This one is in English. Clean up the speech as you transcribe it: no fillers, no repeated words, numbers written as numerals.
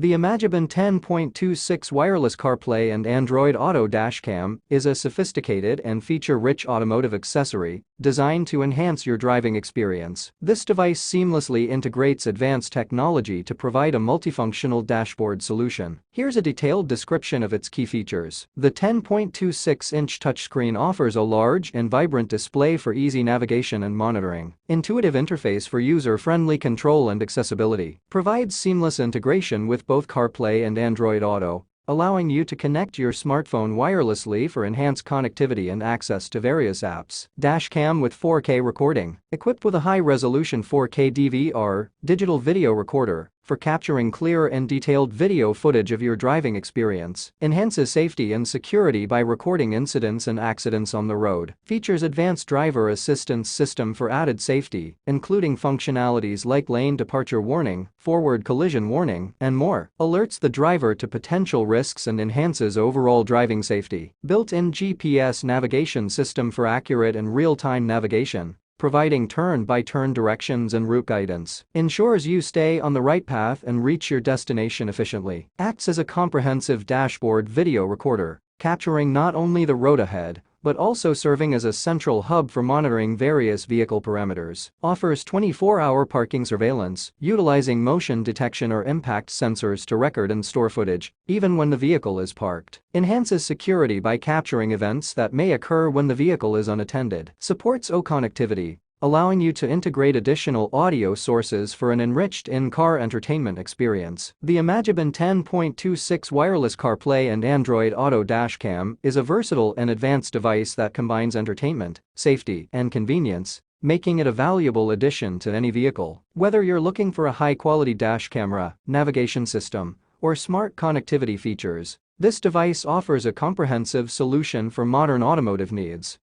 The Imagebon 10.26 wireless CarPlay and Android Auto dashcam is a sophisticated and feature-rich automotive accessory designed to enhance your driving experience. This device seamlessly integrates advanced technology to provide a multifunctional dashboard solution. Here's a detailed description of its key features. The 10.26-inch touchscreen offers a large and vibrant display for easy navigation and monitoring. Intuitive interface for user-friendly control and accessibility. Provides seamless integration with both CarPlay and Android Auto, allowing you to connect your smartphone wirelessly for enhanced connectivity and access to various apps. Dashcam with 4K recording. Equipped with a high-resolution 4K DVR, digital video recorder, for capturing clear and detailed video footage of your driving experience. Enhances safety and security by recording incidents and accidents on the road. Features advanced driver assistance system for added safety, including functionalities like lane departure warning, forward collision warning, and more. Alerts the driver to potential risks and enhances overall driving safety. Built-in GPS navigation system for accurate and real-time navigation, providing turn-by-turn directions and route guidance. Ensures you stay on the right path and reach your destination efficiently. Acts as a comprehensive dashboard video recorder, capturing not only the road ahead, but also serving as a central hub for monitoring various vehicle parameters. Offers 24-hour parking surveillance, utilizing motion detection or impact sensors to record and store footage, even when the vehicle is parked. Enhances security by capturing events that may occur when the vehicle is unattended. Supports O connectivity, allowing you to integrate additional audio sources for an enriched in-car entertainment experience. The Imagebon 10.26 wireless CarPlay and Android Auto dashcam is a versatile and advanced device that combines entertainment, safety, and convenience, making it a valuable addition to any vehicle. Whether you're looking for a high-quality dash camera, navigation system, or smart connectivity features, this device offers a comprehensive solution for modern automotive needs.